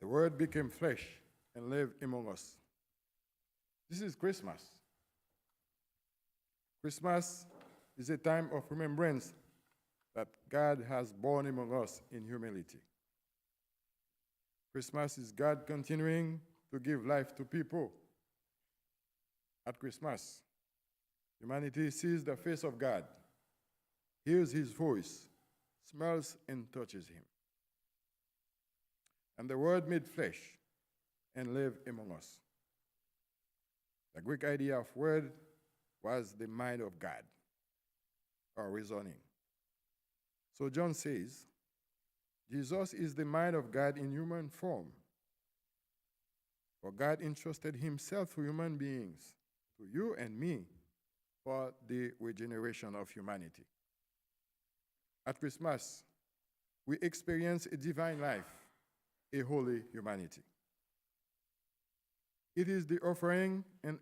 The Word became flesh and lived among us. This is Christmas. Christmas is a time of remembrance that God has born among us in humility. Christmas is God continuing to give life to people. At Christmas, humanity sees the face of God, hears his voice, smells and touches him. And the Word made flesh and lived among us. The Greek idea of word was the mind of God, or reasoning. So John says, Jesus is the mind of God in human form. For God entrusted himself to human beings, to you and me, for the regeneration of humanity. At Christmas, we experience a divine life, a holy humanity. It is the offering and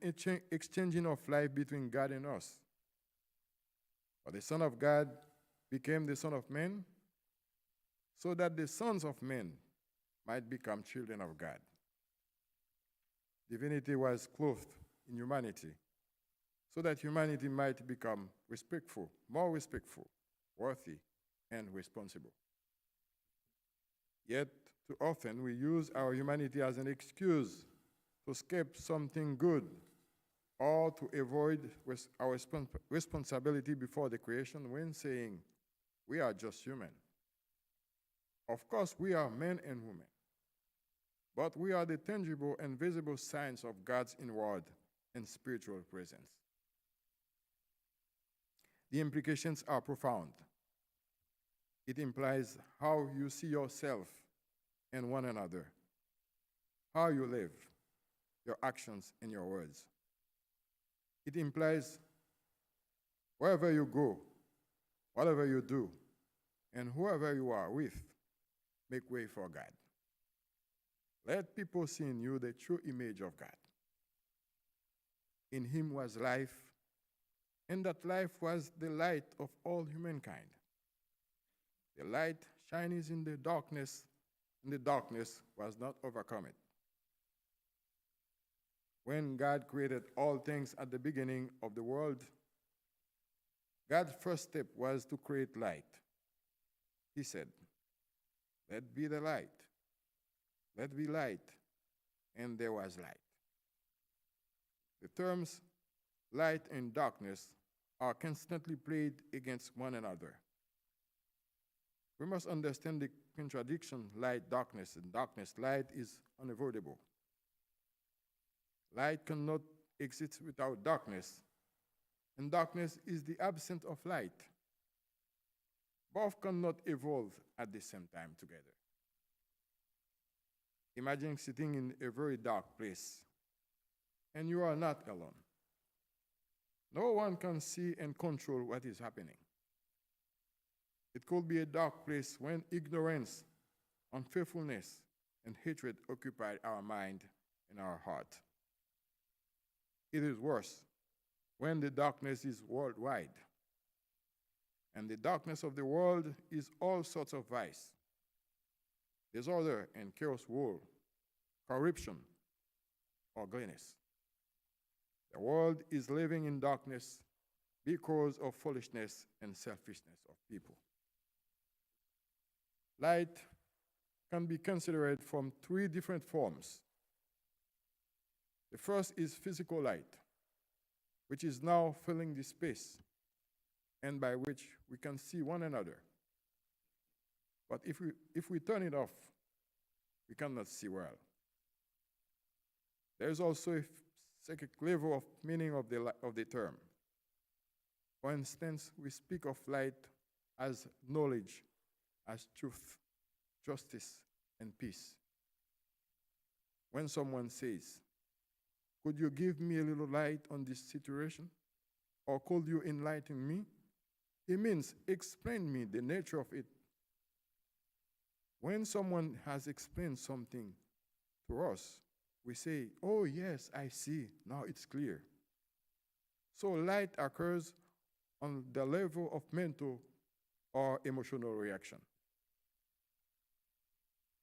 exchanging of life between God and us. For the Son of God became the Son of Man, so that the sons of men might become children of God. Divinity was clothed in humanity, so that humanity might become respectful, more respectful, worthy, and responsible. Yet, too often we use our humanity as an excuse to escape something good or to avoid our responsibility before the creation when saying, we are just human. Of course, we are men and women, but we are the tangible and visible signs of God's inward and spiritual presence. The implications are profound. It implies how you see yourself and one another, how you live, your actions and your words. It implies wherever you go, whatever you do, and whoever you are with, make way for God. Let people see in you the true image of God. In him was life, and that life was the light of all humankind. The light shines in the darkness, and the darkness was not overcome it. When God created all things at the beginning of the world, God's first step was to create light. He said, let be the light. Let be light. And there was light. The terms light and darkness are constantly played against one another. We must understand the contradiction light, darkness, and darkness, light is unavoidable. Light cannot exist without darkness, and darkness is the absence of light. Both cannot evolve at the same time together. Imagine sitting in a very dark place, and you are not alone. No one can see and control what is happening. It could be a dark place when ignorance, unfaithfulness, and hatred occupy our mind and our heart. It is worse when the darkness is worldwide. And the darkness of the world is all sorts of vice, disorder and chaos, war, corruption, ugliness. The world is living in darkness because of foolishness and selfishness of people. Light can be considered from three different forms. The first is physical light, which is now filling the space and by which we can see one another. But if we turn it off, we cannot see well. There is also a second level of meaning of the term. For instance, we speak of light as knowledge, as truth, justice, and peace. When someone says, could you give me a little light on this situation? Or could you enlighten me? It means explain me the nature of it. When someone has explained something to us, we say, oh yes, I see, now it's clear. So light occurs on the level of mental or emotional reaction.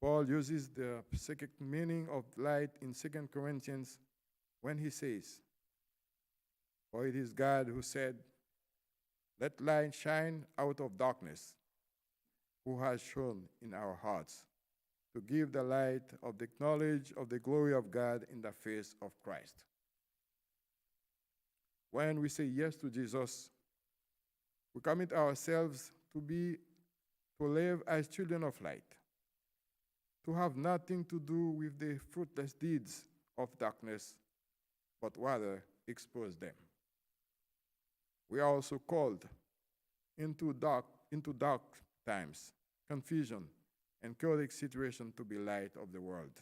Paul uses the psychic meaning of light in 2 Corinthians when he says, "For it is God who said, 'Let light shine out of darkness,' who has shone in our hearts to give the light of the knowledge of the glory of God in the face of Christ." When we say yes to Jesus, we commit ourselves to live as children of light, to have nothing to do with the fruitless deeds of darkness, but rather expose them. We are also called into dark times, confusion, and chaotic situation to be light of the world.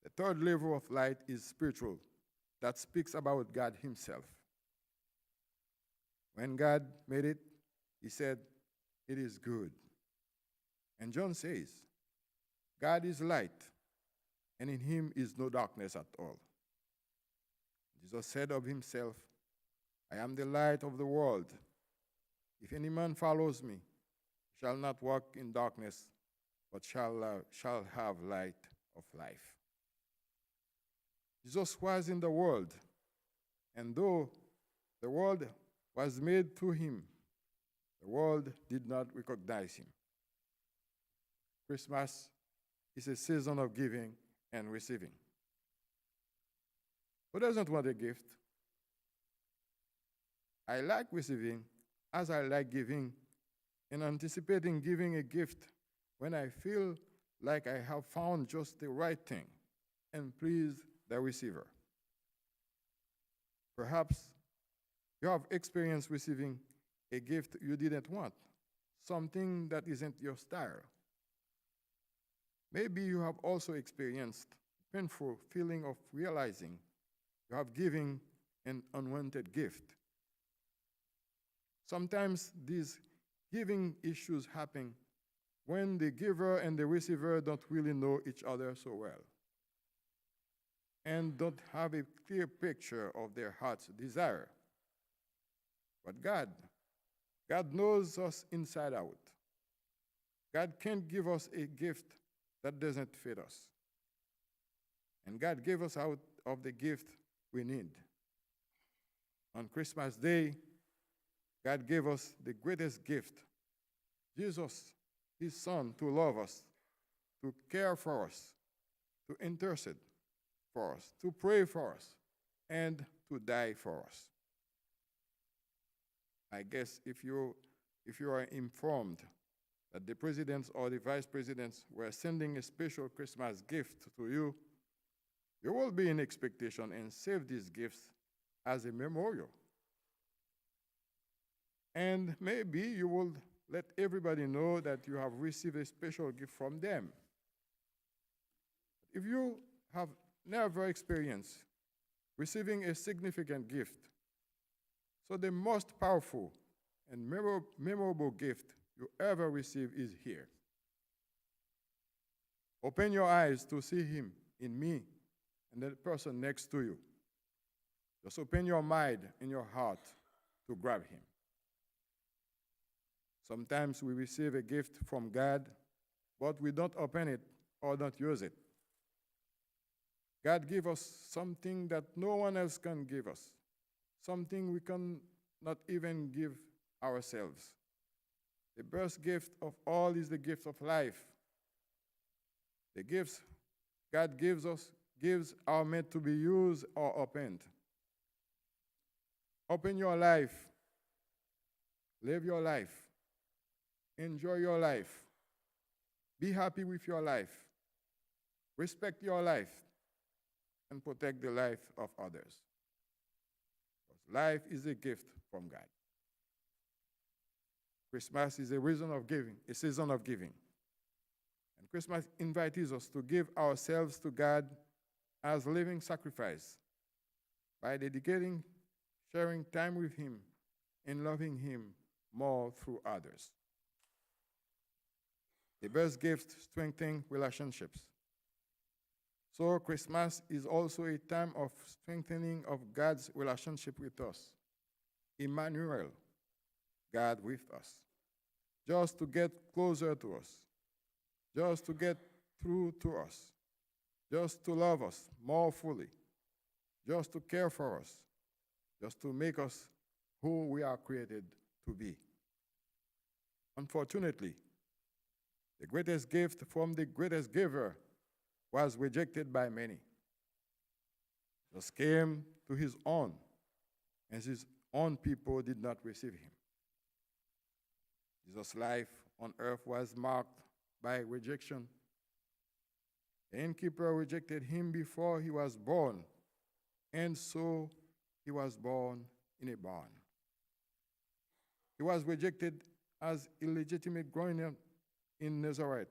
The third level of light is spiritual, that speaks about God himself. When God made it, he said, "It is good." And John says, "God is light, and in him is no darkness at all." Jesus said of himself, "I am the light of the world. If any man follows me, he shall not walk in darkness, but shall have light of life." Jesus was in the world, and though the world was made through him, the world did not recognize him. Christmas is a season of giving and receiving. Who doesn't want a gift? I like receiving as I like giving, and anticipating giving a gift when I feel like I have found just the right thing and please the receiver. Perhaps you have experienced receiving a gift you didn't want, something that isn't your style. Maybe you have also experienced a painful feeling of realizing you have given an unwanted gift. Sometimes these giving issues happen when the giver and the receiver don't really know each other so well and don't have a clear picture of their heart's desire. But God knows us inside out. God can't give us a gift that doesn't fit us. And God gave us out of the gift we need. On Christmas Day, God gave us the greatest gift, Jesus, his Son, to love us, to care for us, to intercede for us, to pray for us, and to die for us. I guess if you are informed that the presidents or the vice presidents were sending a special Christmas gift to you, you will be in expectation and save these gifts as a memorial. And maybe you will let everybody know that you have received a special gift from them. If you have never experienced receiving a significant gift, so the most powerful and memorable gift you ever receive is here. Open your eyes to see him in me and the person next to you. Just open your mind and your heart to grab him. Sometimes we receive a gift from God, but we don't open it or don't use it. God gives us something that no one else can give us, something we can not even give ourselves. The best gift of all is the gift of life. The gifts God gives us are meant to be used or opened. Open your life. Live your life. Enjoy your life. Be happy with your life. Respect your life. And protect the life of others. Because life is a gift from God. Christmas is a reason of giving, a season of giving. And Christmas invites us to give ourselves to God as living sacrifice by dedicating, sharing time with him, and loving him more through others. The best gift strengthens relationships. So Christmas is also a time of strengthening of God's relationship with us. Emmanuel, God with us, just to get closer to us. just to get through to us, just to love us more fully, just to care for us, just to make us who we are created to be. Unfortunately, the greatest gift from the greatest giver was rejected by many. Jesus came to his own, and his own people did not receive him. Jesus' life on earth was marked by rejection. The innkeeper rejected him before he was born, and so he was born in a barn. He was rejected as illegitimate growing up in Nazareth.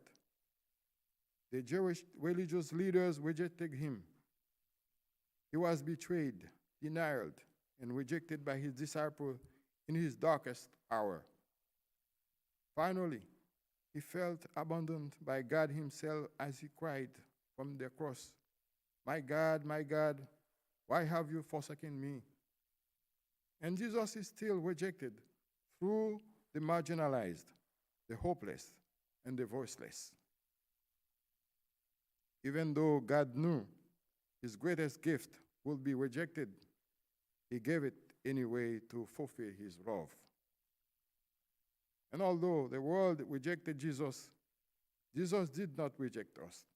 The Jewish religious leaders rejected him. He was betrayed, denied, and rejected by his disciples in his darkest hour. Finally, he felt abandoned by God himself as he cried from the cross, my God, why have you forsaken me?" And Jesus is still rejected through the marginalized, the hopeless, and the voiceless. Even though God knew his greatest gift would be rejected, he gave it anyway to fulfill his love. And although the world rejected Jesus, Jesus did not reject us.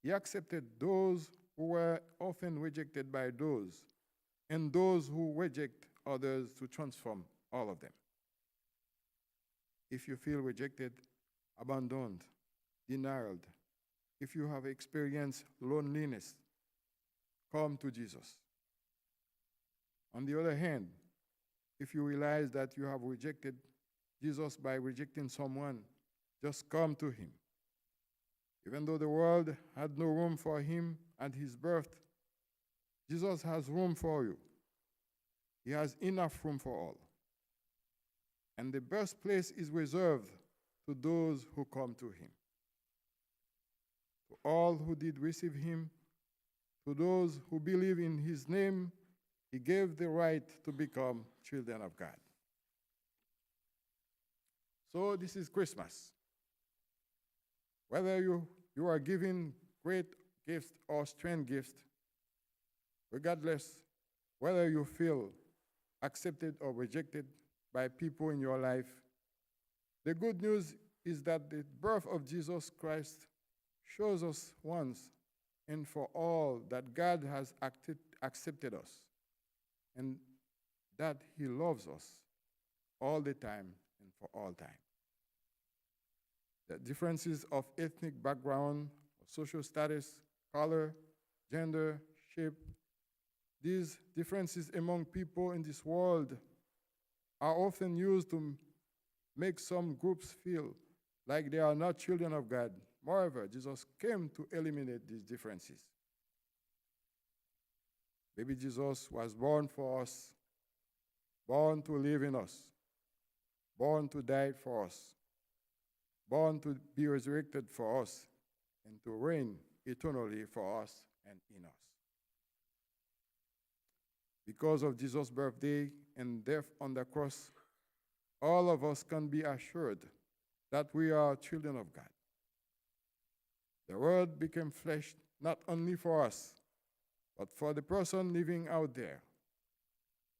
He accepted those who were often rejected by those, and those who reject others to transform all of them. If you feel rejected, abandoned, denied, if you have experienced loneliness, come to Jesus. On the other hand, if you realize that you have rejected Jesus by rejecting someone, just come to him. Even though the world had no room for him at his birth, Jesus has room for you. He has enough room for all. And the best place is reserved to those who come to him. To all who did receive him, to those who believe in his name, he gave the right to become children of God. So this is Christmas. Whether you are giving great gifts or strange gifts, regardless whether you feel accepted or rejected by people in your life, the good news is that the birth of Jesus Christ shows us once and for all that God has accepted us and that he loves us all the time and for all time. The differences of ethnic background, social status, color, gender, shape, these differences among people in this world are often used to make some groups feel like they are not children of God. Moreover, Jesus came to eliminate these differences. Baby Jesus was born for us, born to live in us, born to die for us, born to be resurrected for us, and to reign eternally for us and in us. Because of Jesus' birthday and death on the cross, all of us can be assured that we are children of God. The Word became flesh not only for us, but for the person living out there,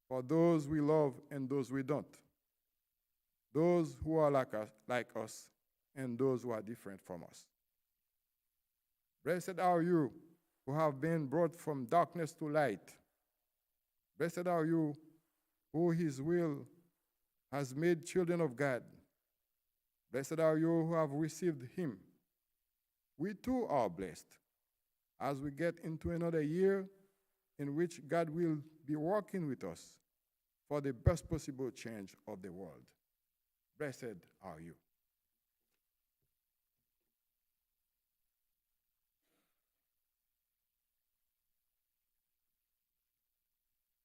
for those we love and those we don't, those who are like us, and those who are different from us. Blessed are you who have been brought from darkness to light. Blessed are you who his will has made children of God. Blessed are you who have received him. We too are blessed as we get into another year in which God will be working with us for the best possible change of the world. Blessed are you.